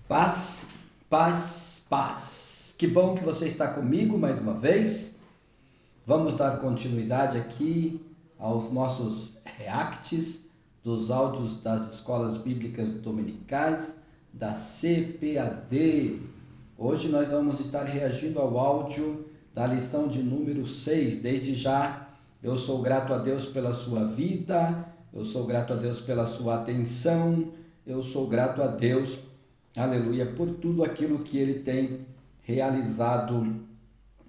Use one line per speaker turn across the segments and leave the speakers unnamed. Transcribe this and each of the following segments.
Paz, paz, paz. Que bom que você está comigo mais uma vez. Vamos dar continuidade aqui aos nossos reacts dos áudios das escolas bíblicas dominicais da CPAD. Hoje nós vamos estar reagindo ao áudio da lição de número 6. Desde já, eu sou grato a Deus pela sua vida, eu sou grato a Deus pela sua atenção, eu sou grato a Deus, aleluia, por tudo aquilo que Ele tem realizado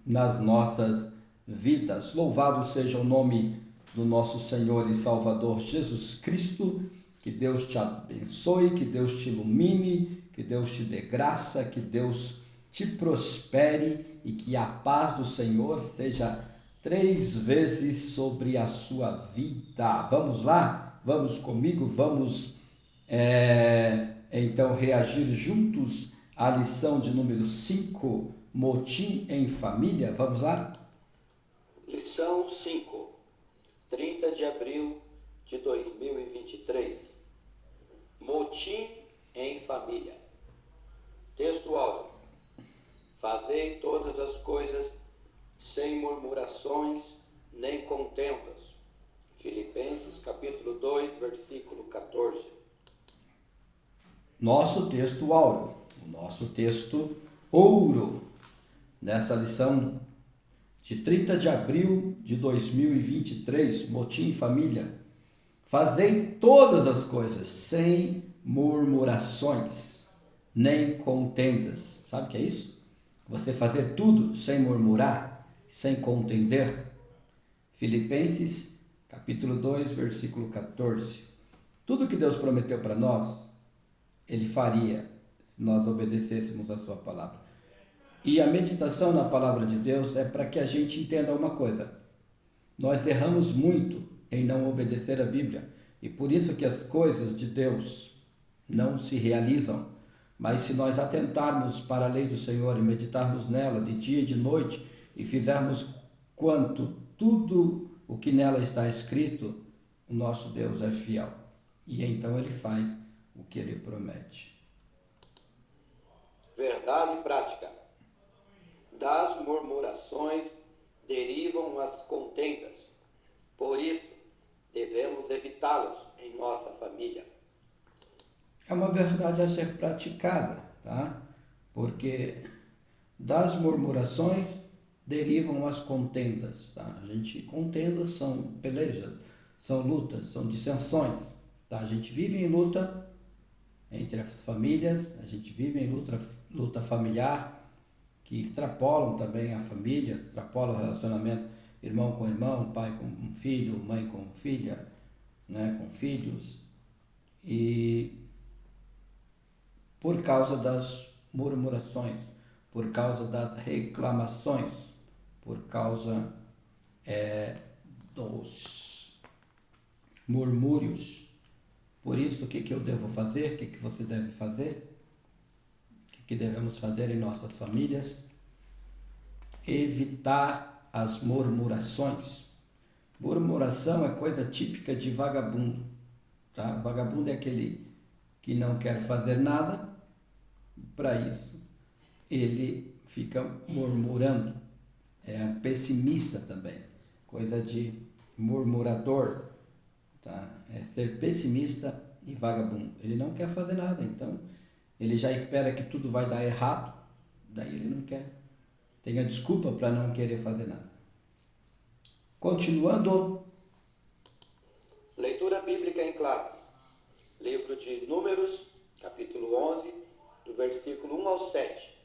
nas nossas vidas. Louvado seja o nome do nosso Senhor e Salvador Jesus Cristo. Que Deus te abençoe, que Deus te ilumine, que Deus te dê graça, que Deus te prospere e que a paz do Senhor esteja 3 vezes sobre a sua vida. Vamos lá? Vamos comigo? Vamos então reagir juntos à lição de número 5, motim em família. Vamos lá?
Lição 5, 30 de abril de 2023. Motim em família. Texto áudio. Fazei todas as coisas sem murmurações nem contendas. Filipenses capítulo 2, versículo 14.
Nosso texto áureo, o nosso texto ouro, nessa lição de 30 de abril de 2023, motim em família. Fazei todas as coisas sem murmurações, nem contendas. Sabe o que é isso? Você fazer tudo sem murmurar, sem contender. Filipenses, capítulo 2, versículo 14. Tudo que Deus prometeu para nós, Ele faria se nós obedecêssemos a sua palavra. E a meditação na palavra de Deus é para que a gente entenda uma coisa. Nós erramos muito em não obedecer a Bíblia. E por isso que as coisas de Deus não se realizam. Mas se nós atentarmos para a lei do Senhor e meditarmos nela de dia e de noite e fizermos quanto tudo o que nela está escrito, o nosso Deus é fiel. E então Ele faz o que Ele promete.
Verdade prática. Das murmurações derivam as contendas. Por isso, devemos evitá-las em nossa família.
É uma verdade a ser praticada, tá? Porque das murmurações derivam as contendas, tá? Contendas são pelejas, são lutas, são dissensões, tá? A gente vive em luta entre as famílias, a gente vive em luta familiar, que extrapolam também a família, extrapolam o relacionamento irmão com irmão, pai com filho, mãe com filha, né, com filhos. E por causa das murmurações, por causa das reclamações, por causa dos murmúrios. Por isso, o que eu devo fazer? O que você deve fazer? O que devemos fazer em nossas famílias? Evitar as murmurações. Murmuração é coisa típica de vagabundo, tá? Vagabundo é aquele que não quer fazer nada, para isso ele fica murmurando. É pessimista também, coisa de murmurador, tá? É ser pessimista e vagabundo. Ele não quer fazer nada, então ele já espera que tudo vai dar errado, daí ele não quer. Tem a desculpa para não querer fazer nada. Continuando.
Leitura bíblica em classe. Livro de Números, capítulo 11, do versículo 1 ao 7.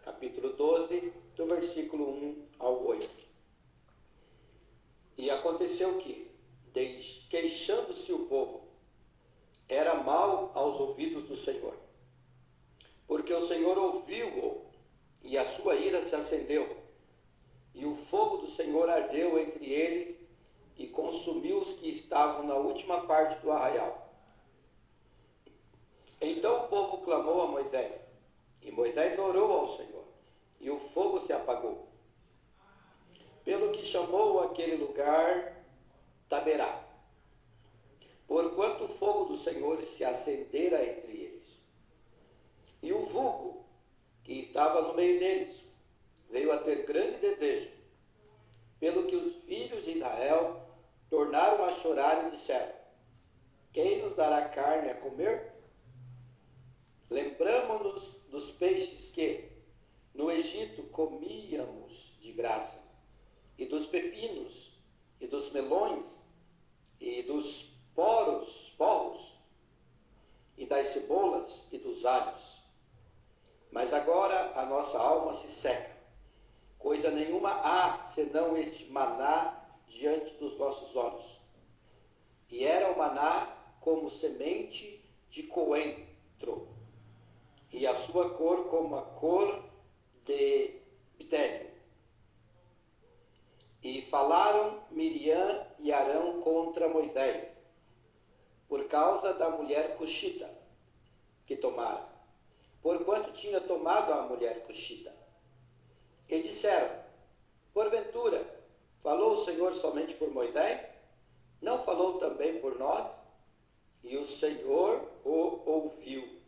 Capítulo 12, do versículo 1 ao 8. E aconteceu que, queixando-se o povo, era mal aos ouvidos do Senhor. Porque o Senhor ouviu-o, e a sua ira se acendeu, e o fogo do Senhor ardeu entre eles e consumiu os que estavam na última parte do arraial. Então o povo clamou a Moisés, e Moisés orou ao Senhor, e o fogo se apagou. Pelo que chamou aquele lugar Taberá, porquanto o fogo do Senhor se acendera entre eles. E o meio deles veio a ter grande desejo, pelo que os filhos de Israel tornaram a chorar e disseram: quem nos dará carne a comer? Lembramo-nos dos peixes que no Egito comíamos de graça, e dos pepinos, e dos melões, e dos porros, e das cebolas e dos alhos. Mas agora a nossa alma se seca. Coisa nenhuma há, senão este maná diante dos nossos olhos. E era o maná como semente de coentro, e a sua cor como a cor de bitélio. E falaram Miriam e Arão contra Moisés, por causa da mulher cuxita que tomaram, porquanto tinha tomado a mulher cuxita. E disseram: porventura, falou o Senhor somente por Moisés? Não falou também por nós? E o Senhor o ouviu.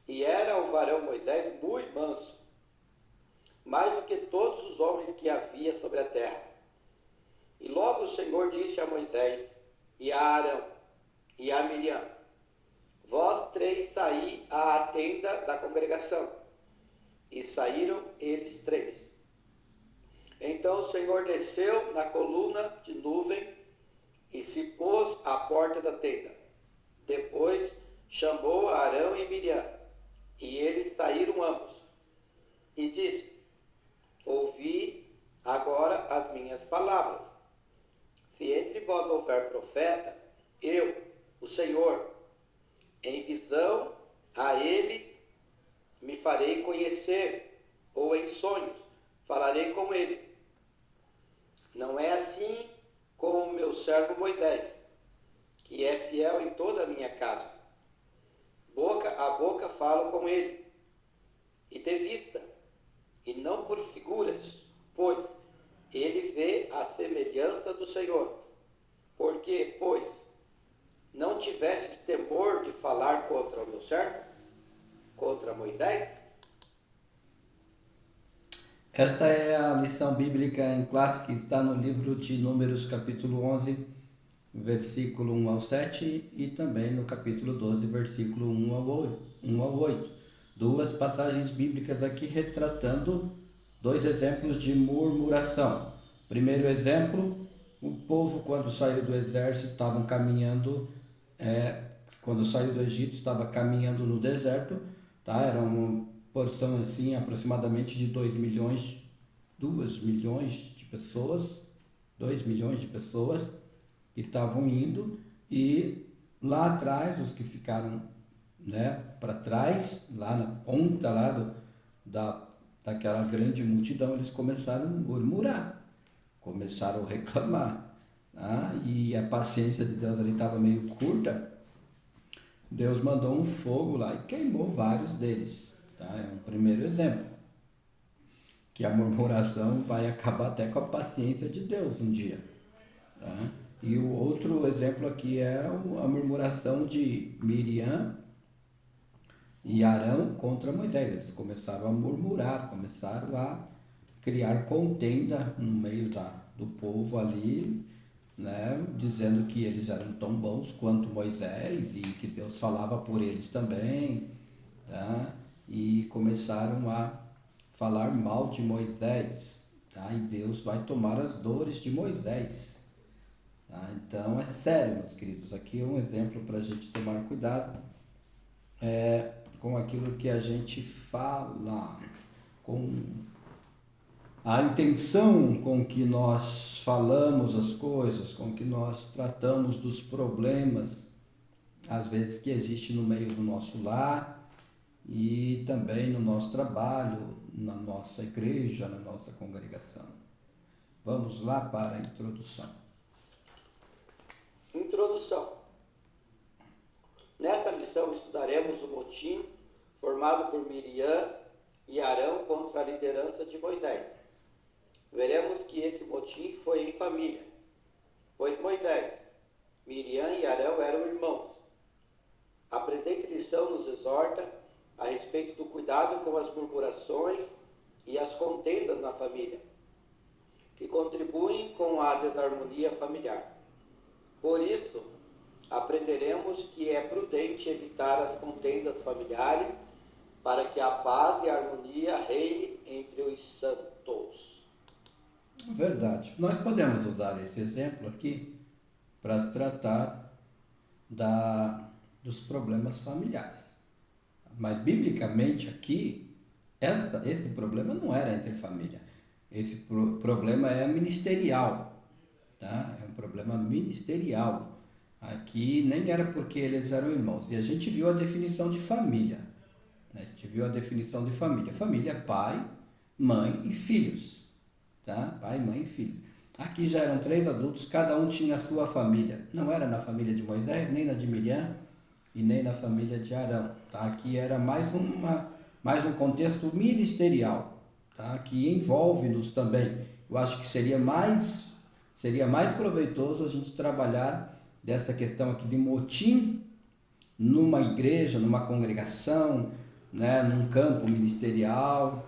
E era o varão Moisés muito manso, mais do que todos os homens que havia sobre a terra. E logo o Senhor disse a Moisés, e a Arão, e a Miriam: vós três saí à tenda da congregação. E saíram eles três. Então o Senhor desceu na coluna de nuvem e se pôs à porta da tenda. Depois chamou Arão e Miriam, e eles saíram ambos. E disse: ouvi agora as minhas palavras. Se entre vós houver profeta, eu, o Senhor, em visão a ele me farei conhecer, ou em sonhos falarei com ele. Não é assim com o meu servo Moisés, que é fiel em toda a minha casa. Boca a boca falo com ele, e de vista, e não por figuras, pois ele vê a semelhança do Senhor. Porque, pois, não tivesses temor de falar contra o meu servo, contra Moisés?
Esta é a lição bíblica em classe que está no livro de Números, capítulo 11, versículo 1 ao 7, e também no capítulo 12, versículo 1 ao 8. Duas passagens bíblicas aqui retratando dois exemplos de murmuração. Primeiro exemplo, o povo quando saiu do exército estavam caminhando, quando saiu do Egito estava caminhando no deserto, tá? Era uma porção assim aproximadamente de 2 milhões de pessoas, 2 milhões de pessoas que estavam indo, e lá atrás os que ficaram, para trás, lá na ponta lá daquela grande multidão, eles começaram a murmurar, começaram a reclamar, tá? E a paciência de Deus ali estava meio curta. Deus mandou um fogo lá e queimou vários deles, tá? É um primeiro exemplo, que a murmuração vai acabar até com a paciência de Deus um dia, tá? E o outro exemplo aqui é a murmuração de Miriam e Arão contra Moisés. Eles começaram a murmurar, começaram a criar contenda no meio do povo ali, dizendo que eles eram tão bons quanto Moisés e que Deus falava por eles também, tá? E começaram a falar mal de Moisés, tá? E Deus vai tomar as dores de Moisés. Então é sério, meus queridos. Aqui é um exemplo para a gente tomar cuidado com aquilo que a gente fala, com a intenção com que nós falamos as coisas, com que nós tratamos dos problemas, às vezes que existe no meio do nosso lar e também no nosso trabalho, na nossa igreja, na nossa congregação. Vamos lá para a introdução.
Introdução. Nesta lição estudaremos o motim formado por Miriam e Arão contra a liderança de Moisés. Veremos que esse motim foi em família, pois Moisés, Miriam e Arão eram irmãos. A presente lição nos exorta a respeito do cuidado cuidado com as murmurações e as contendas na família, que contribuem com a desarmonia familiar. Por isso, aprenderemos que é prudente evitar as contendas familiares para que a paz e a harmonia reine entre os santos.
Verdade. Nós podemos usar esse exemplo aqui para tratar dos problemas familiares. Mas, biblicamente, aqui, esse problema não era entre família. Esse problema é ministerial. Tá? É um problema ministerial. Aqui nem era porque eles eram irmãos. E a gente viu a definição de família. Né? A gente viu a definição de família. Família é pai, mãe e filhos. Tá? Pai, mãe e filhos. Aqui já eram 3 adultos, cada um tinha a sua família. Não era na família de Moisés, nem na de Miriam e nem na família de Arão. Tá? Aqui era mais um contexto ministerial, tá? Que envolve-nos também. Eu acho que seria mais proveitoso a gente trabalhar dessa questão aqui de motim numa igreja, numa congregação, né? Num campo ministerial.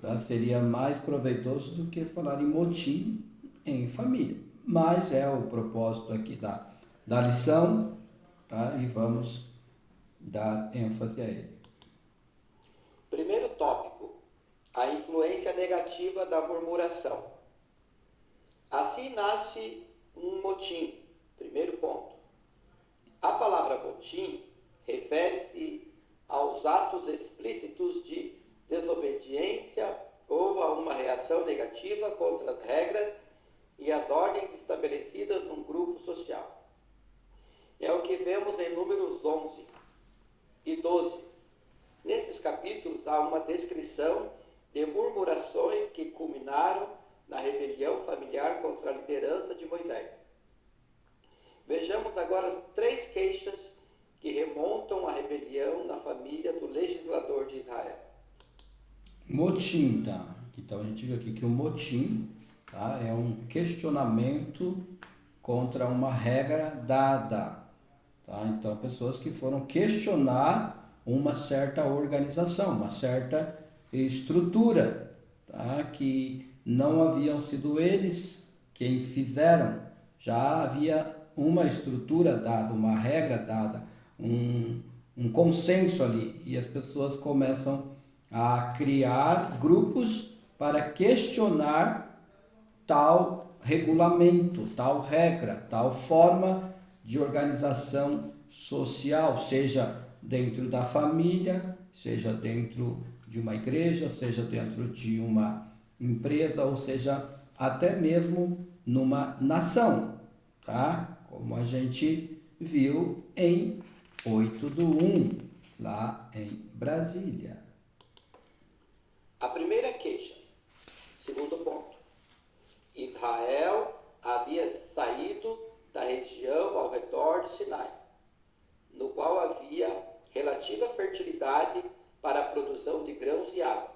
Tá? Seria mais proveitoso do que falar em motim em família. Mas é o propósito aqui da lição, tá? E vamos dar ênfase a ele.
Primeiro tópico, a influência negativa da murmuração. Assim nasce um motim. Primeiro ponto. A palavra motim refere-se aos atos explícitos de desobediência ou a uma reação negativa contra as regras e as ordens estabelecidas num grupo social. É o que vemos em Números 11 e 12. Nesses capítulos há uma descrição de murmurações que culminaram na rebelião familiar contra a liderança de Moisés. Vejamos agora as 3 queixas que remontam à rebelião na família do legislador de Israel.
Motim, tá? Então a gente viu aqui que o motim, tá, é um questionamento contra uma regra dada. Tá? Então, pessoas que foram questionar uma certa organização, uma certa estrutura, tá? Que não haviam sido eles quem fizeram. Já havia uma estrutura dada, uma regra dada, um consenso ali. E as pessoas começam a criar grupos para questionar tal regulamento, tal regra, tal forma de organização social, seja dentro da família, seja dentro de uma igreja, seja dentro de uma empresa, ou seja, até mesmo numa nação, tá? Como a gente viu em 8/1, lá em Brasília.
A primeira queixa, segundo ponto. Israel havia saído da região ao redor de Sinai, no qual havia relativa fertilidade para a produção de grãos e água.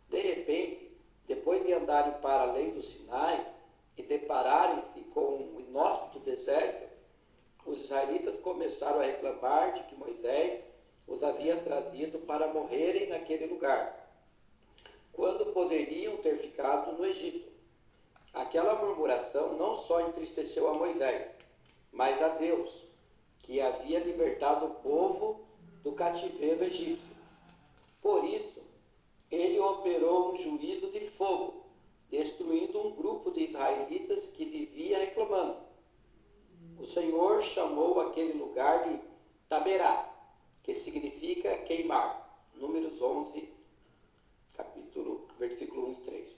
De repente, depois de andarem para além do Sinai e depararem-se com um inóspito deserto, os israelitas começaram a reclamar de que Moisés os havia trazido para morrerem naquele lugar, quando poderiam ter ficado no Egito. Aquela murmuração não só entristeceu a Moisés, mas a Deus, que havia libertado o povo do cativeiro egípcio. Por isso, ele operou um juízo de fogo, destruindo um grupo de israelitas que vivia reclamando. O Senhor chamou aquele lugar de Taberá, que significa queimar. Números 11, versículo 1 e 3.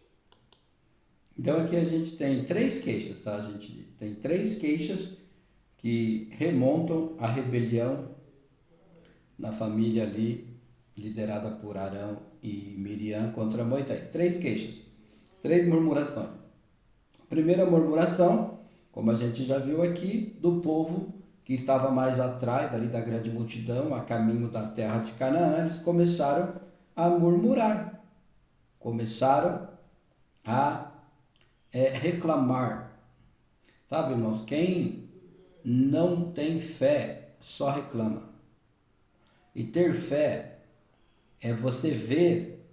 Então aqui a gente tem 3 queixas, tá? A gente tem 3 queixas que remontam à rebelião na família ali, liderada por Arão e Miriam contra Moisés. 3 queixas, 3 murmurações. Primeira murmuração, como a gente já viu aqui, do povo que estava mais atrás ali da grande multidão, a caminho da terra de Canaã. Eles começaram a murmurar, começaram a reclamar. Sabe, irmãos, quem não tem fé só reclama. E ter fé é você ver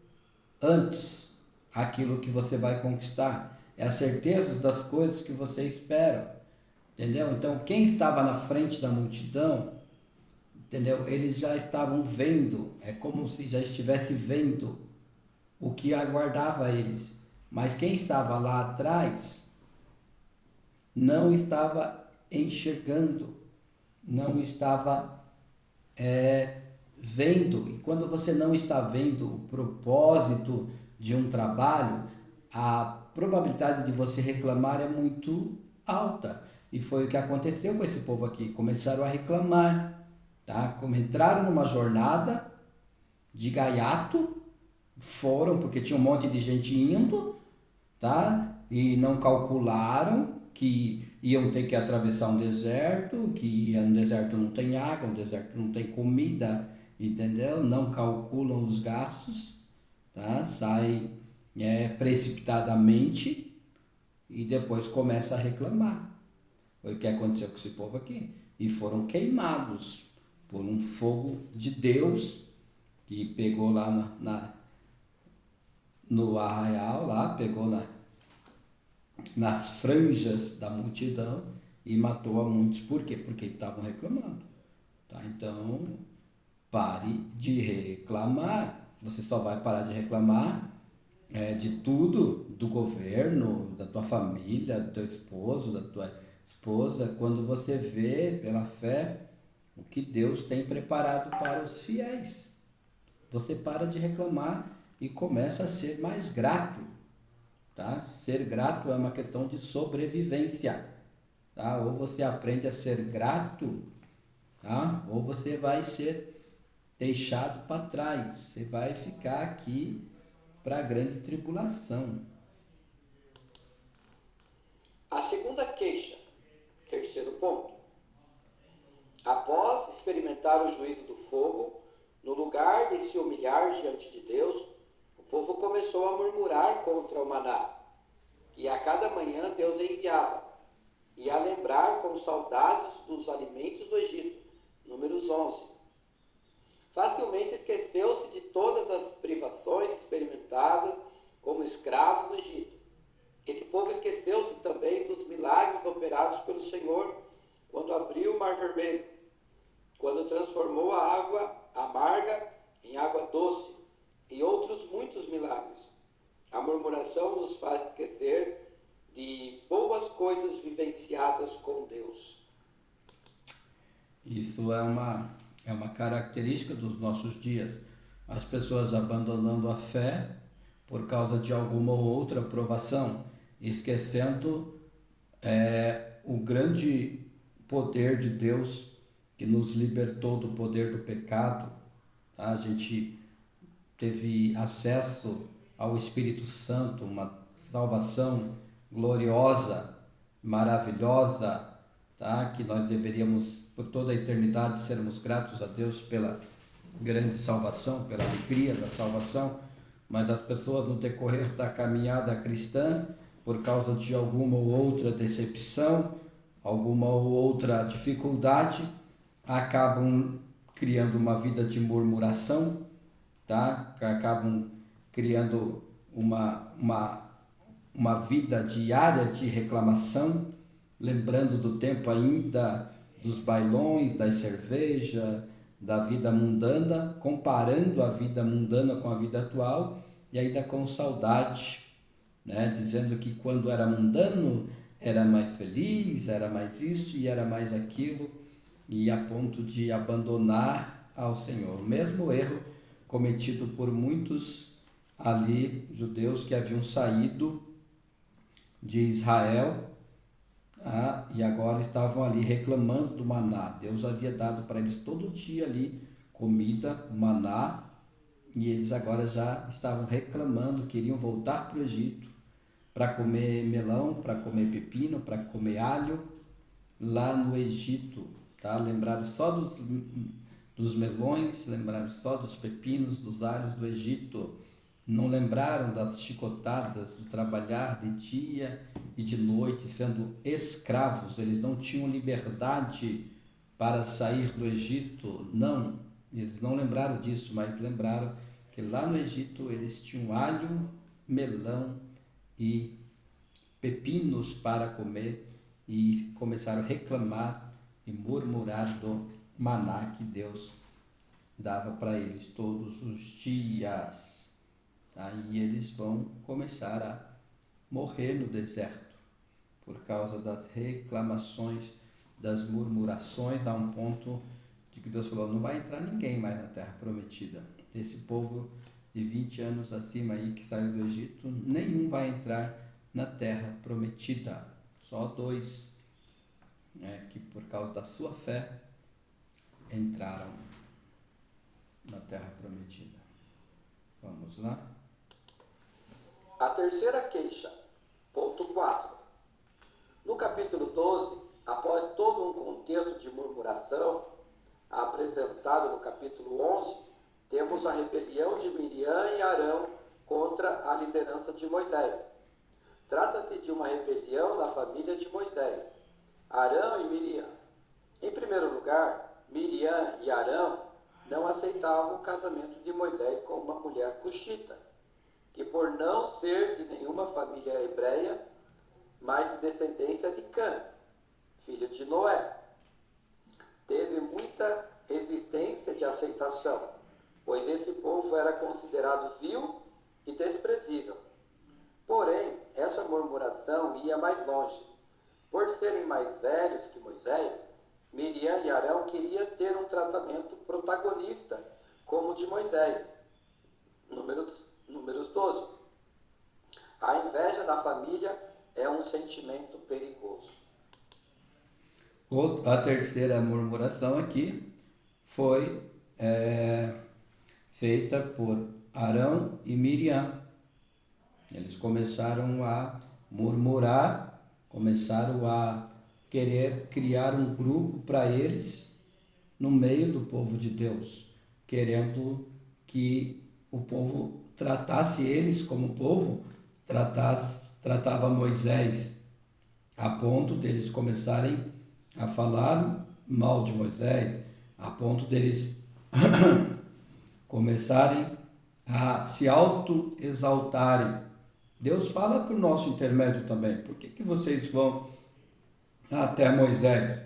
antes aquilo que você vai conquistar, é a certeza das coisas que você espera, entendeu? Então, quem estava na frente da multidão, entendeu? Eles já estavam vendo, é como se já estivesse vendo o que aguardava eles. Mas quem estava lá atrás não estava enxergando, não estava vendo. E quando você não está vendo o propósito de um trabalho, a probabilidade de você reclamar é muito alta. E foi o que aconteceu com esse povo aqui. Começaram a reclamar, tá? Como entraram numa jornada de gaiato, foram porque tinha um monte de gente indo, tá? E não calcularam que iam ter que atravessar um deserto, que no deserto não tem água, no deserto não tem comida, entendeu? Não calculam os gastos, tá? Sai precipitadamente e depois começa a reclamar. Foi o que aconteceu com esse povo aqui. E foram queimados por um fogo de Deus que pegou lá no arraial, lá, pegou nas franjas da multidão e matou a muitos. Por quê? Porque estavam reclamando. Tá? Então, pare de reclamar. Você só vai parar de reclamar de tudo, do governo, da tua família, do teu esposo, da tua esposa, quando você vê pela fé o que Deus tem preparado para os fiéis. Você para de reclamar e começa a ser mais grato. Tá? Ser grato é uma questão de sobrevivência. Tá? Ou você aprende a ser grato, tá? Ou você vai ser deixado para trás. Você vai ficar aqui para a grande tribulação.
A segunda queixa, terceiro ponto. Após experimentar o juízo do fogo, no lugar de se humilhar diante de Deus, o povo começou a murmurar contra o maná, que a cada manhã Deus enviava, e a lembrar com saudades dos alimentos do Egito. Números 11. Facilmente esqueceu-se de todas as privações experimentadas como escravos no Egito. Esse povo esqueceu-se também dos milagres operados pelo Senhor quando abriu o Mar Vermelho, quando transformou a água amarga em água doce, e outros muitos milagres. A murmuração nos faz esquecer de boas coisas vivenciadas com Deus.
Isso é uma característica dos nossos dias. As pessoas abandonando a fé por causa de alguma ou outra provação, esquecendo o grande poder de Deus que nos libertou do poder do pecado. Tá? A gente teve acesso ao Espírito Santo, uma salvação gloriosa, maravilhosa, tá? Que nós deveríamos, por toda a eternidade, sermos gratos a Deus pela grande salvação, pela alegria da salvação, mas as pessoas no decorrer da caminhada cristã, por causa de alguma ou outra decepção, alguma ou outra dificuldade, acabam criando uma vida de murmuração, tá? Acabam criando uma vida diária de reclamação, lembrando do tempo ainda dos bailões, das cervejas, da vida mundana, comparando a vida mundana com a vida atual e ainda com saudade, né? Dizendo que quando era mundano era mais feliz, era mais isso e era mais aquilo, e a ponto de abandonar ao Senhor. O mesmo erro cometido por muitos ali, judeus que haviam saído de Israel, e agora estavam ali reclamando do maná. Deus havia dado para eles todo dia ali comida, maná, e eles agora já estavam reclamando, queriam voltar para o Egito para comer melão, para comer pepino, para comer alho lá no Egito. Tá? Lembraram só dos melões, lembraram só dos pepinos, dos alhos do Egito. Não lembraram das chicotadas, do trabalhar de dia e de noite, sendo escravos. Eles não tinham liberdade para sair do Egito. Não, eles não lembraram disso, mas lembraram porque lá no Egito eles tinham alho, melão e pepinos para comer e começaram a reclamar e murmurar do maná que Deus dava para eles todos os dias. Aí eles vão começar a morrer no deserto por causa das reclamações, das murmurações, a um ponto de que Deus falou, não vai entrar ninguém mais na terra prometida. Esse povo de 20 anos acima aí que saiu do Egito, nenhum vai entrar na terra prometida. Só 2, que por causa da sua fé entraram na terra prometida. Vamos lá?
A terceira queixa, ponto 4. No capítulo 12, após todo um contexto de murmuração, apresentado no capítulo 11, temos a rebelião de Miriam e Arão contra a liderança de Moisés. Trata-se de uma rebelião da família de Moisés, Arão e Miriam. Em primeiro lugar, Miriam e Arão não aceitavam o casamento de Moisés com uma mulher cuxita, que por não ser de nenhuma família hebreia, mas de descendência de Cã, filho de Noé. Teve muita resistência de aceitação, pois esse povo era considerado vil e desprezível. Porém, essa murmuração ia mais longe. Por serem mais velhos que Moisés, Miriam e Arão queriam ter um tratamento protagonista, como o de Moisés. Números 12. A inveja na família é um sentimento perigoso.
A terceira murmuração aqui foi feita por Arão e Miriam. Eles começaram a murmurar, começaram a querer criar um grupo para eles no meio do povo de Deus, querendo que o povo tratasse eles como o povo tratava Moisés, a ponto deles começarem a falar mal de Moisés, a ponto deles começarem a se auto-exaltarem. Deus fala por nosso intermédio também. Por que vocês vão até Moisés?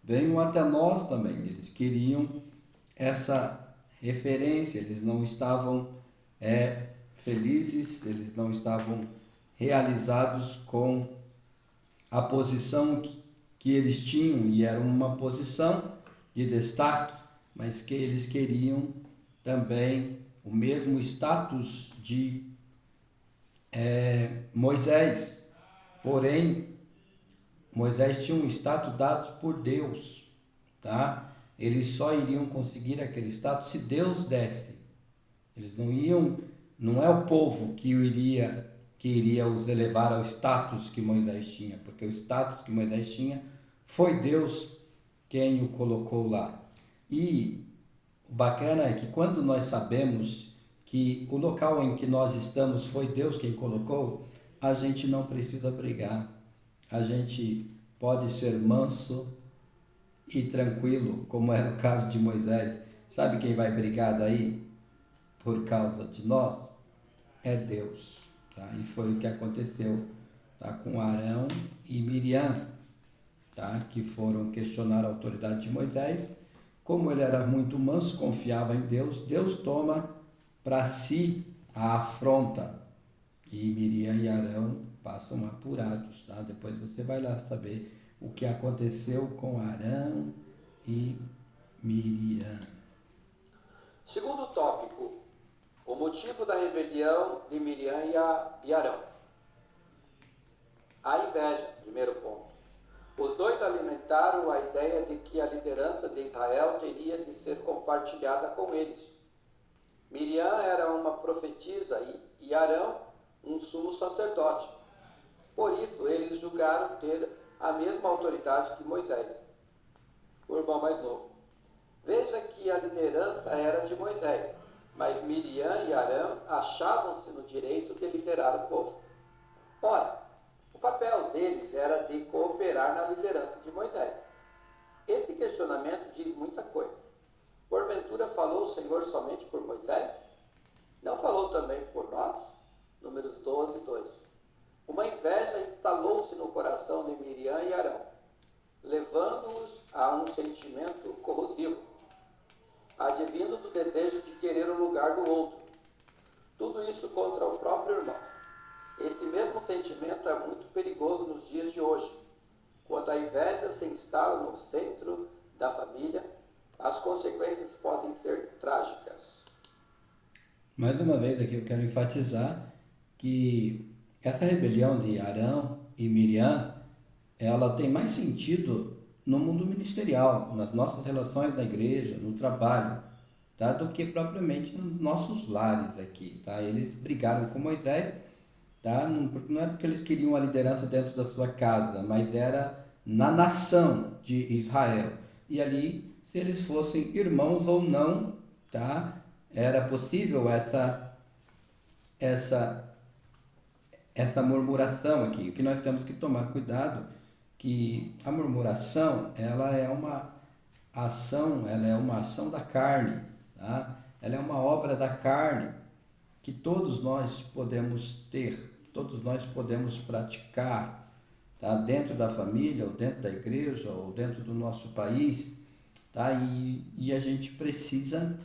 Venham até nós também. Eles queriam essa referência, eles não estavam felizes, eles não estavam realizados com a posição que eles tinham, e era uma posição de destaque, mas que eles queriam também o mesmo status de Moisés. Porém, Moisés tinha um status dado por Deus, tá? Eles só iriam conseguir aquele status se Deus desse. Eles não é o povo que iria os elevar ao status que Moisés tinha, porque o status que Moisés tinha foi Deus quem o colocou lá. E o bacana é que quando nós sabemos que o local em que nós estamos foi Deus quem colocou, a gente não precisa brigar. A gente pode ser manso e tranquilo, como era o caso de Moisés. Sabe quem vai brigar daí por causa de nós? É Deus. Tá? E foi o que aconteceu, tá? Com Arão e Miriam, tá? Que foram questionar a autoridade de Moisés. Como ele era muito manso, confiava em Deus, Deus toma para si a afronta. E Miriam e Arão passam apurados. Tá? Depois você vai lá saber o que aconteceu com Arão e Miriam.
Segundo tópico, o motivo da rebelião de Miriam e Arão. A inveja, primeiro ponto. Os dois alimentaram a ideia de que a liderança de Israel teria de ser compartilhada com eles. Miriam era uma profetisa e Arão um sumo sacerdote. Por isso, eles julgaram ter a mesma autoridade que Moisés, o irmão mais novo. Veja que a liderança era de Moisés, mas Miriam e Arão achavam-se no direito de liderar o povo. Ora, o papel deles era de cooperar na liderança de Moisés. Esse questionamento diz muita coisa. Porventura falou o Senhor somente por Moisés? Não falou também por nós? Números 12, 2. Uma inveja instalou-se no coração de Miriam e Arão, levando-os a um sentimento corrosivo, advindo do desejo de querer o lugar do outro. Tudo isso contra o próprio irmão. Esse mesmo sentimento é muito perigoso nos dias de hoje. Quando a inveja se instala no centro da família, as consequências podem ser trágicas.
Mais uma vez aqui eu quero enfatizar que essa rebelião de Arão e Miriam, ela tem mais sentido no mundo ministerial, nas nossas relações na igreja, no trabalho, tá? Do que propriamente nos nossos lares aqui, tá? Eles brigaram com Moisés, tá? Não é porque eles queriam a liderança dentro da sua casa, mas era na nação de Israel. E ali, se eles fossem irmãos ou não, tá? Era possível essa murmuração aqui. O que nós temos que tomar cuidado, que a murmuração, ela é uma ação da carne, tá? Ela é uma obra da carne que todos nós podemos ter, todos nós podemos praticar, tá? Dentro da família, ou dentro da igreja, ou dentro do nosso país, tá? E a gente precisa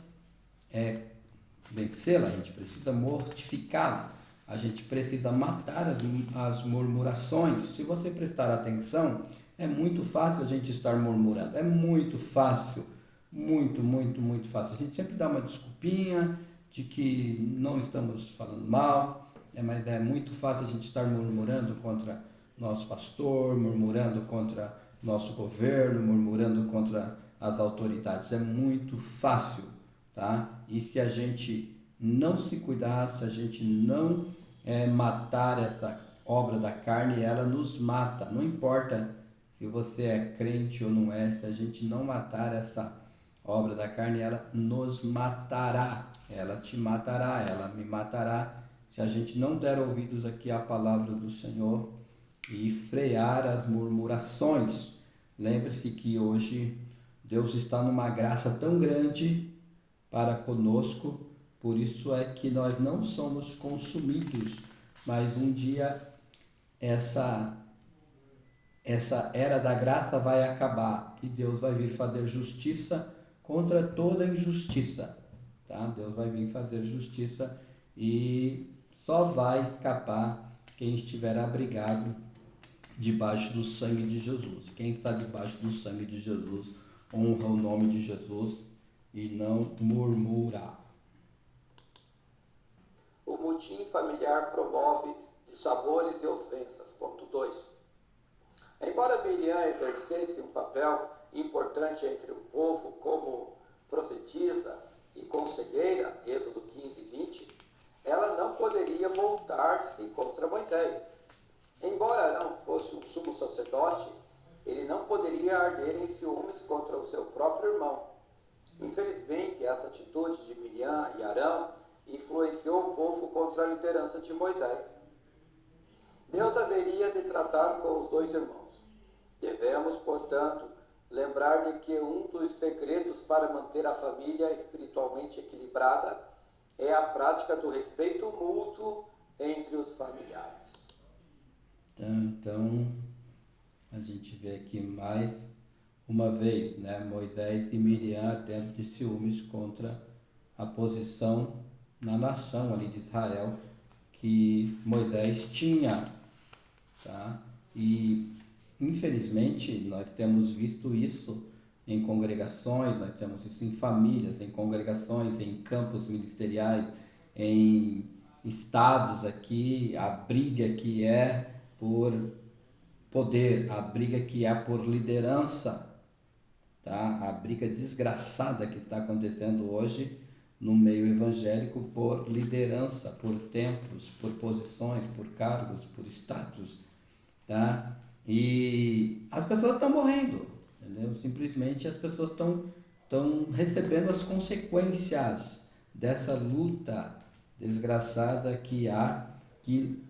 vencê-la, a gente precisa mortificá-la, a gente precisa matar as murmurações. Se você prestar atenção, é muito fácil a gente estar murmurando, é muito fácil, muito fácil. A gente sempre dá uma desculpinha de que não estamos falando mal, mas é muito fácil a gente estar murmurando contra nosso pastor, murmurando contra nosso governo, murmurando contra as autoridades. É muito fácil, tá? E se a gente não se cuidar, se a gente não matar essa obra da carne, ela nos mata. Não importa se você é crente ou não é, se a gente não matar essa obra da carne, ela nos matará. Ela te matará, ela me matará, se a gente não der ouvidos aqui à palavra do Senhor e frear as murmurações. Lembre-se que hoje Deus está numa graça tão grande para conosco, por isso é que nós não somos consumidos, mas um dia essa era da graça vai acabar e Deus vai vir fazer justiça contra toda injustiça, tá? Deus vai vir fazer justiça e só vai escapar quem estiver abrigado debaixo do sangue de Jesus. Quem está debaixo do sangue de Jesus honra o nome de Jesus e não murmura.
O motim familiar promove dissabores e ofensas. Ponto 2. Embora Miriam exercesse um papel importante entre o povo como profetisa e conselheira, Êxodo 15 e 20, ela não poderia voltar-se contra Moisés. Embora Arão fosse um sumo sacerdote, ele não poderia arder em ciúmes contra o seu próprio irmão. Infelizmente, essa atitude de Miriam e Arão influenciou o povo contra a liderança de Moisés. Deus haveria de tratar com os dois irmãos. Devemos, portanto, lembrar de que um dos segredos para manter a família espiritualmente equilibrada é a prática do respeito mútuo entre os familiares.
Então, a gente vê aqui mais uma vez, né, Moisés e Miriam tendo de ciúmes contra a posição na nação ali de Israel que Moisés tinha, tá? E infelizmente nós temos visto isso em congregações, nós temos isso em famílias, em congregações, em campos ministeriais, em estados aqui, a briga que é por poder, a briga que é por liderança, tá? A briga desgraçada que está acontecendo hoje no meio evangélico por liderança, por templos, por posições, por cargos, por status, tá? E as pessoas estão morrendo, entendeu? Simplesmente as pessoas estão recebendo as consequências dessa luta desgraçada que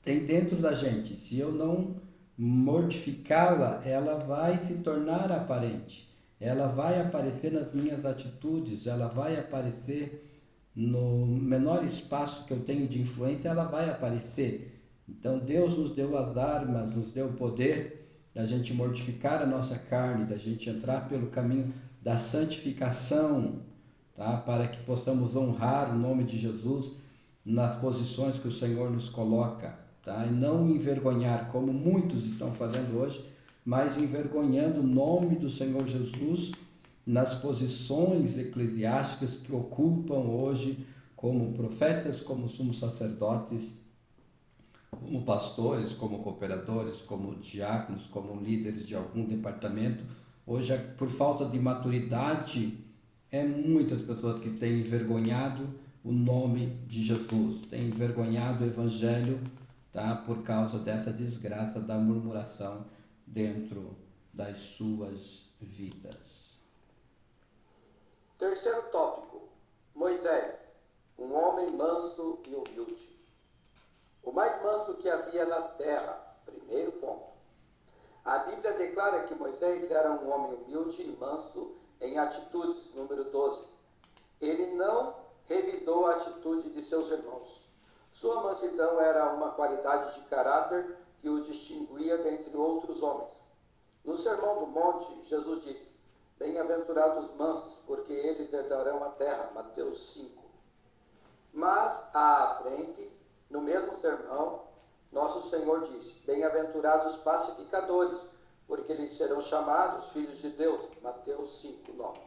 tem dentro da gente. Se eu não mortificá-la, ela vai se tornar aparente. Ela vai aparecer nas minhas atitudes, ela vai aparecer no menor espaço que eu tenho de influência, ela vai aparecer. Então Deus nos deu as armas, nos deu o poder da gente mortificar a nossa carne, da gente entrar pelo caminho da santificação, tá? Para que possamos honrar o nome de Jesus nas posições que o Senhor nos coloca, tá? E não envergonhar, como muitos estão fazendo hoje, mas envergonhando o nome do Senhor Jesus nas posições eclesiásticas que ocupam hoje, como profetas, como sumos sacerdotes, como pastores, como cooperadores, como diáconos, como líderes de algum departamento. Hoje, por falta de maturidade, muitas pessoas que têm envergonhado o nome de Jesus, têm envergonhado o Evangelho, tá? Por causa dessa desgraça da murmuração dentro das suas vidas.
Terceiro tópico, Moisés, um homem manso e humilde. O mais manso que havia na terra, primeiro ponto. A Bíblia declara que Moisés era um homem humilde e manso em atitudes, número 12. Ele não revidou a atitude de seus irmãos. Sua mansidão era uma qualidade de caráter que o distinguia dentre outros homens. No Sermão do Monte, Jesus disse: bem-aventurados os mansos, porque eles herdarão a terra. Mateus 5. Mas, à frente, no mesmo sermão, nosso Senhor disse: bem-aventurados os pacificadores, porque eles serão chamados filhos de Deus. Mateus 5, 9.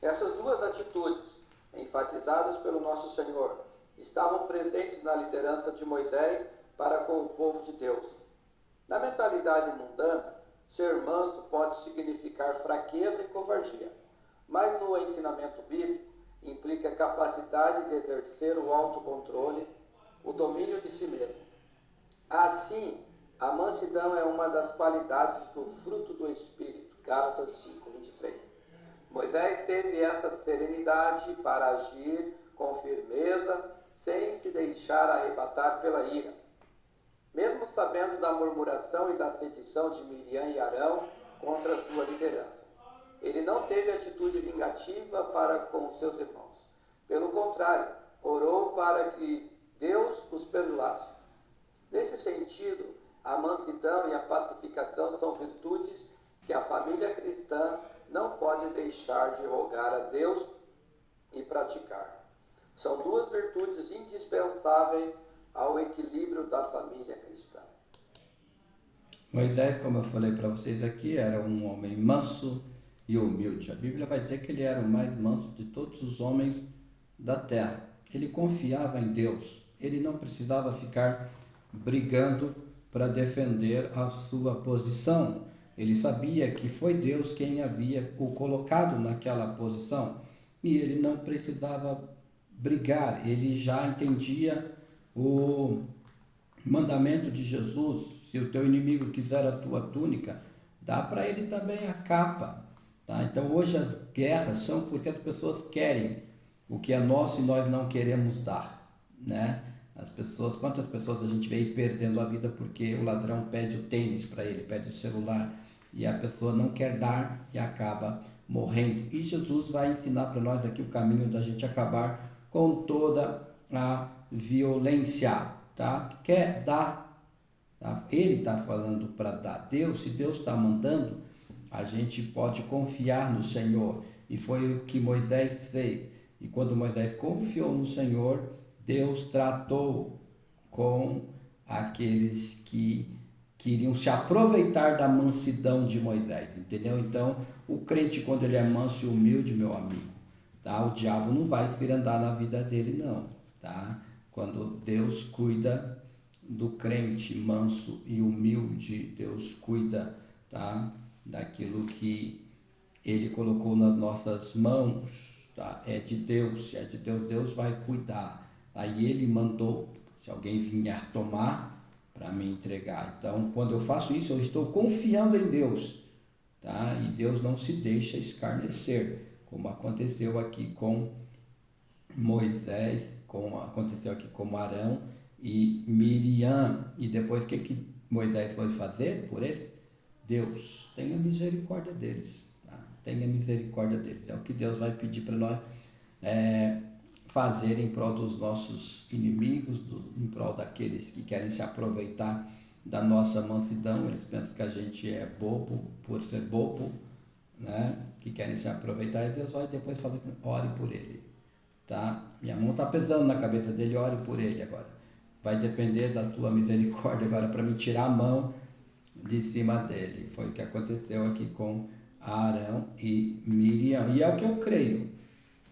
Essas duas atitudes, enfatizadas pelo nosso Senhor, estavam presentes na liderança de Moisés para com o povo de Deus. Na mentalidade mundana, ser manso pode significar fraqueza e covardia, mas no ensinamento bíblico implica a capacidade de exercer o autocontrole, o domínio de si mesmo. Assim, a mansidão é uma das qualidades do fruto do Espírito. Gálatas 5, 23. Moisés teve essa serenidade para agir com firmeza, sem se deixar arrebatar pela ira. Mesmo sabendo da murmuração e da sedição de Miriam e Arão contra a sua liderança, ele não teve atitude vingativa para com seus irmãos. Pelo contrário, orou para que Deus os perdoasse. Nesse sentido, a mansidão e a pacificação são virtudes que a família cristã não pode deixar de rogar a Deus e praticar. São duas virtudes indispensáveis ao equilíbrio da família cristã.
Moisés, como eu falei para vocês aqui, era um homem manso e humilde. A Bíblia vai dizer que ele era o mais manso de todos os homens da terra. Ele confiava em Deus. Ele não precisava ficar brigando para defender a sua posição. Ele sabia que foi Deus quem havia o colocado naquela posição e ele não precisava brigar. Ele já entendia o mandamento de Jesus: se o teu inimigo quiser a tua túnica, dá para ele também a capa. Tá? Então hoje as guerras são porque as pessoas querem o que é nosso e nós não queremos dar, né? Quantas pessoas a gente vê aí perdendo a vida porque o ladrão pede o tênis para ele, pede o celular, e a pessoa não quer dar e acaba morrendo. E Jesus vai ensinar para nós aqui o caminho da gente acabar com toda a violência, tá? Quer dar, tá? Ele está falando para dar. Se Deus está mandando, a gente pode confiar no Senhor. E foi o que Moisés fez. E quando Moisés confiou no Senhor, Deus tratou com aqueles que queriam se aproveitar da mansidão de Moisés, entendeu? Então, o crente, quando ele é manso e humilde, meu amigo, tá? O diabo não vai vir andar na vida dele, não, tá? Quando Deus cuida do crente manso e humilde, Deus cuida, tá? Daquilo que ele colocou nas nossas mãos, tá? É de Deus, se é de Deus, Deus vai cuidar. Aí ele mandou, se alguém vier tomar, para me entregar. Então, quando eu faço isso, eu estou confiando em Deus, tá? E Deus não se deixa escarnecer, como aconteceu aqui com Moisés, como aconteceu aqui com Arão e Miriam. E depois, o que Moisés foi fazer por eles? Deus, tenha misericórdia deles, tá? Tenha misericórdia deles. É o que Deus vai pedir para nós fazer em prol dos nossos inimigos, em prol daqueles que querem se aproveitar da nossa mansidão. Eles pensam que a gente é bobo por ser bobo, né? Que querem se aproveitar, e Deus vai depois falar: ore por ele, tá? Minha mão está pesando na cabeça dele, ore por ele agora. Vai depender da tua misericórdia agora para me tirar a mão de cima dele. Foi o que aconteceu aqui com Arão e Miriam, e é o que eu creio,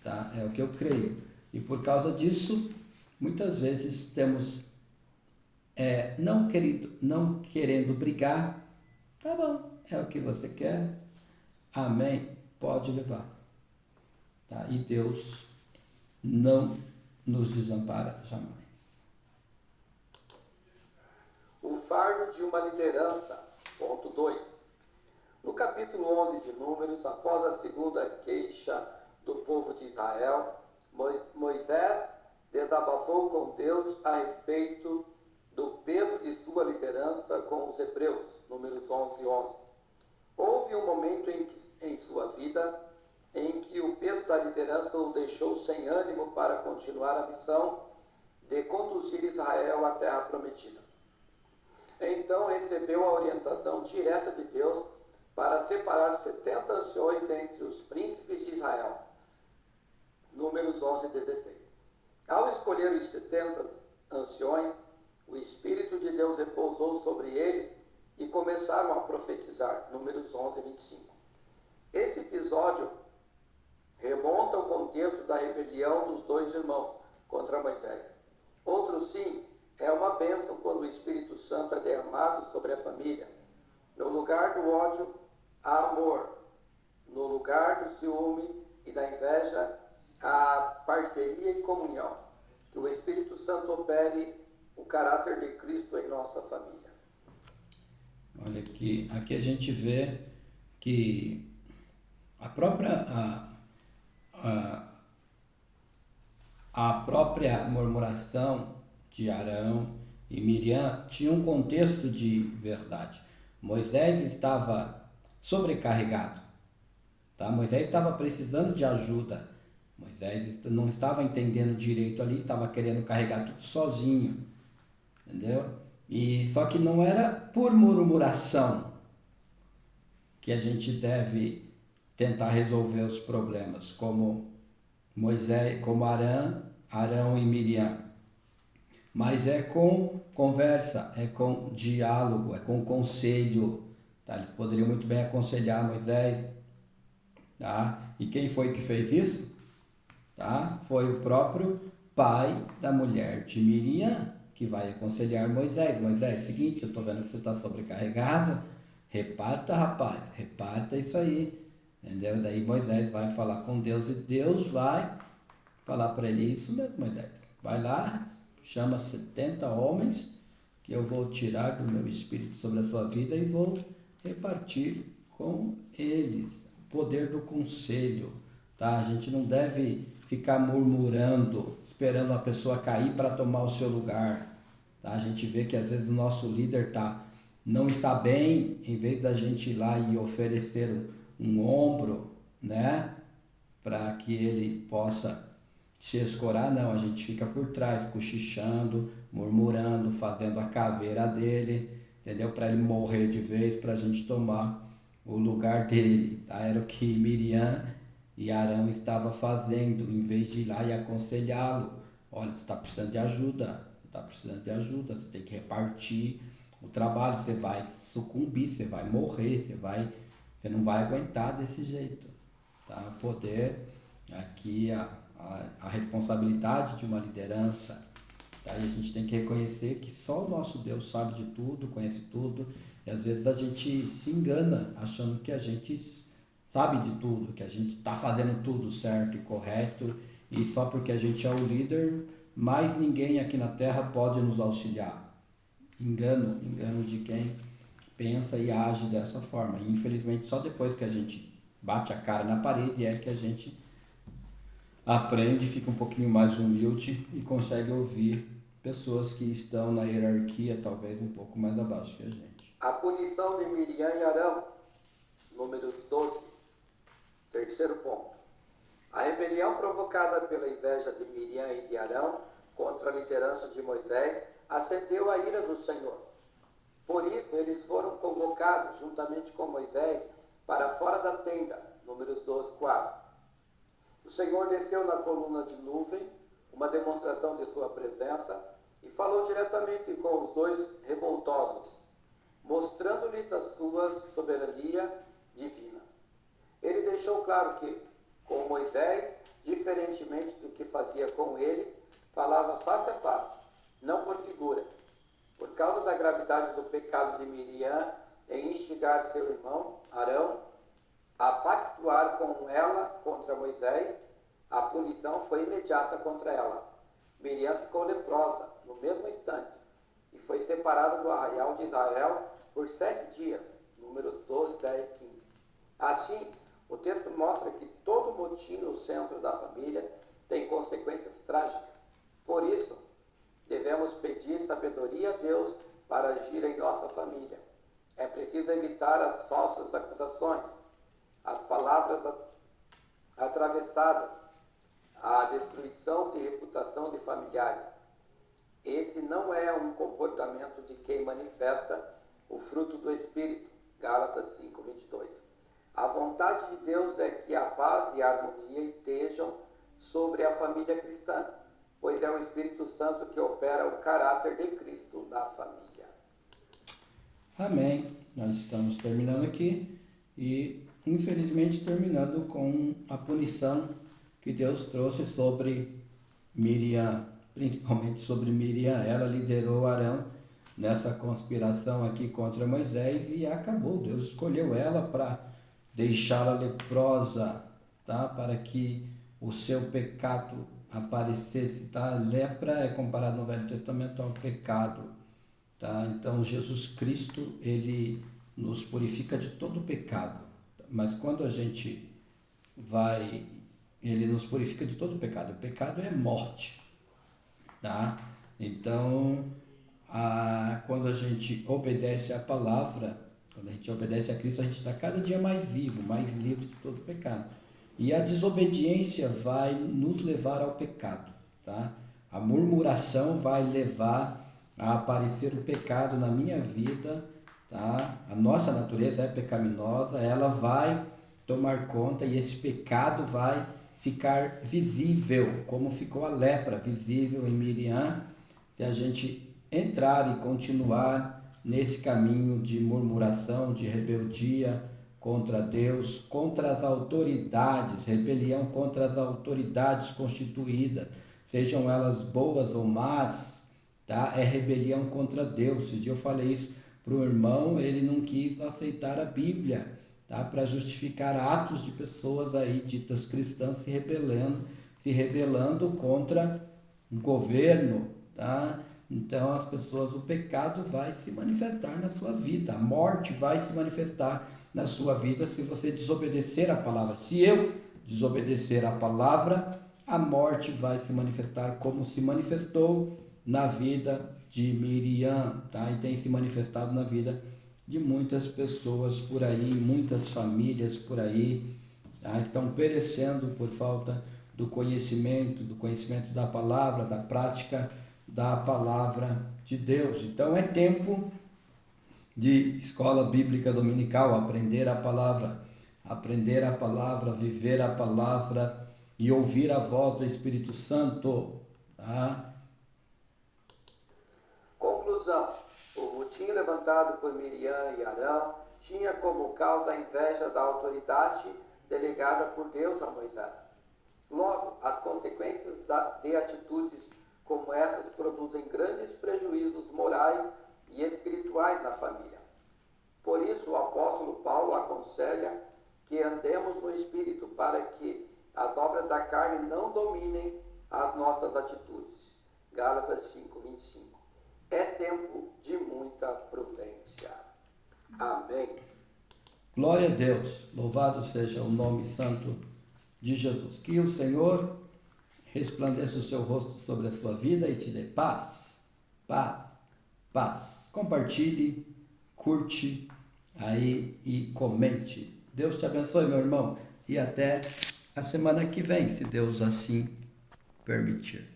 tá? É o que eu creio, e por causa disso muitas vezes temos não querendo brigar. Tá bom, é o que você quer, amém, pode levar, tá? E Deus não nos desampara jamais.
O fardo de uma liderança, ponto 2. No capítulo 11 de Números, após a segunda queixa do povo de Israel, Moisés desabafou com Deus a respeito do peso de sua liderança com os hebreus, Números 11:11. Houve um momento em sua vida em que o peso da liderança o deixou sem ânimo para continuar a missão de conduzir Israel à terra prometida. Então recebeu a orientação direta de Deus para separar 70 anciões dentre os príncipes de Israel. Números 11:16. Ao escolher os 70 anciões, o Espírito de Deus repousou sobre eles e começaram a profetizar. Números 11:25. Esse episódio remonta ao contexto da rebelião dos dois irmãos contra Moisés. Outro sim, é uma bênção quando o Espírito Santo é derramado sobre a família. No lugar do ódio, há amor. No lugar do ciúme e da inveja, há parceria e comunhão. Que o Espírito Santo opere o caráter de Cristo em nossa família.
Olha, aqui a gente vê que a própria murmuração de Arão e Miriam tinha um contexto de verdade. Moisés estava sobrecarregado, tá? Moisés estava precisando de ajuda. Moisés não estava entendendo direito ali, estava querendo carregar tudo sozinho, entendeu? E só que não era por murmuração que a gente deve tentar resolver os problemas, como Moisés, como Arão e Miriam. Mas é com conversa, é com diálogo, é com conselho, tá? Eles poderiam muito bem aconselhar Moisés, tá? E quem foi que fez isso? Tá? Foi o próprio pai da mulher de Miriam, que vai aconselhar Moisés. Moisés, seguinte, eu estou vendo que você está sobrecarregado, reparta, rapaz, reparta isso aí, entendeu? Daí Moisés vai falar com Deus e Deus vai falar para ele: isso mesmo, Moisés, vai lá, chama 70 homens que eu vou tirar do meu espírito sobre a sua vida e vou repartir com eles. O poder do conselho, tá? A gente não deve ficar murmurando, esperando a pessoa cair para tomar o seu lugar, tá? A gente vê que às vezes o nosso líder não está bem, em vez da gente ir lá e oferecer um ombro, né, para que ele possa se escorar, não, a gente fica por trás, cochichando, murmurando, fazendo a caveira dele, entendeu? Para ele morrer de vez, para a gente tomar o lugar dele, tá? Era o que Miriam e Arão estavam fazendo, em vez de ir lá e aconselhá-lo: olha, você está precisando de ajuda, você tem que repartir o trabalho, você vai sucumbir, você vai morrer, você não vai aguentar desse jeito, tá? O poder aqui, a responsabilidade de uma liderança, tá? E a gente tem que reconhecer que só o nosso Deus sabe de tudo, conhece tudo, e às vezes a gente se engana achando que a gente sabe de tudo, que a gente está fazendo tudo certo e correto, e só porque a gente é o líder, mais ninguém aqui na terra pode nos auxiliar. Engano de quem pensa e age dessa forma. E, infelizmente, só depois que a gente bate a cara na parede é que a gente aprende, fica um pouquinho mais humilde e consegue ouvir pessoas que estão na hierarquia talvez um pouco mais abaixo que a gente.
A punição de Miriam e Arão, Números 12. Terceiro ponto. A rebelião provocada pela inveja de Miriam e de Arão contra a liderança de Moisés acendeu a ira do Senhor. Por isso, eles foram convocados, juntamente com Moisés, para fora da tenda, Números 12, 4. O Senhor desceu na coluna de nuvem, uma demonstração de sua presença, e falou diretamente com os dois revoltosos, mostrando-lhes a sua soberania divina. Ele deixou claro que, com Moisés, diferentemente do que fazia com eles, falava face a face, não por figura. Por causa da gravidade do pecado de Miriam em instigar seu irmão, Arão, a pactuar com ela contra Moisés, a punição foi imediata contra ela. Miriam ficou leprosa no mesmo instante e foi separada do arraial de Israel por 7 dias, Números 12, 10, 15. Assim, o texto mostra que todo motim no centro da família tem consequências trágicas. Por isso, devemos pedir sabedoria a Deus para agir em nossa família. É preciso evitar as falsas acusações, as palavras atravessadas, a destruição de reputação de familiares. Esse não é um comportamento de quem manifesta o fruto do Espírito. Gálatas 5, 22. A vontade de Deus é que a paz e a harmonia estejam sobre a família cristã, pois é o Espírito Santo que opera o caráter de Cristo na família.
Amém. Nós estamos terminando aqui e, infelizmente, terminando com a punição que Deus trouxe sobre Miriam, principalmente sobre Miriam. Ela liderou Arão nessa conspiração aqui contra Moisés e acabou. Deus escolheu ela para deixá-la leprosa, tá? Para que o seu pecado aparecesse, tá? Lepra é comparado no Velho Testamento ao pecado, tá? Então Jesus Cristo, ele nos purifica de todo pecado, mas quando a gente vai, ele nos purifica de todo pecado. O pecado é morte, tá? Então, quando a gente obedece à palavra, quando a gente obedece a Cristo, a gente está cada dia mais vivo, mais livre de todo pecado. E a desobediência vai nos levar ao pecado, tá? A murmuração vai levar a aparecer o pecado na minha vida, tá? A nossa natureza é pecaminosa, ela vai tomar conta e esse pecado vai ficar visível, como ficou a lepra visível em Miriam, se a gente entrar e continuar nesse caminho de murmuração, de rebeldia contra Deus, contra as autoridades, rebelião contra as autoridades constituídas, sejam elas boas ou más, tá? É rebelião contra Deus. Esse dia eu falei isso para o irmão, ele não quis aceitar a Bíblia, tá? Para justificar atos de pessoas aí ditas cristãs se rebelando contra o governo, tá? Então as pessoas, o pecado vai se manifestar na sua vida, a morte vai se manifestar na sua vida se você desobedecer a palavra. Se eu desobedecer a palavra, a morte vai se manifestar como se manifestou na vida de Miriam, tá? E tem se manifestado na vida de muitas pessoas por aí, muitas famílias por aí, tá? Estão perecendo por falta do conhecimento da palavra, da prática da palavra de Deus. Então é tempo de escola bíblica dominical, aprender a palavra, viver a palavra e ouvir a voz do Espírito Santo, tá?
Conclusão: o motim levantado por Miriam e Arão tinha como causa a inveja da autoridade delegada por Deus a Moisés. Logo, as consequências de atitudes como essas produzem grandes prejuízos morais e espirituais na família. Por isso, o apóstolo Paulo aconselha que andemos no Espírito para que as obras da carne não dominem as nossas atitudes. Gálatas 5, 25. É tempo de muita prudência. Amém.
Glória a Deus, louvado seja o nome santo de Jesus. Que o Senhor resplandeça o seu rosto sobre a sua vida e te dê paz, paz, paz. Compartilhe, curte aí e comente. Deus te abençoe, meu irmão, e até a semana que vem, se Deus assim permitir.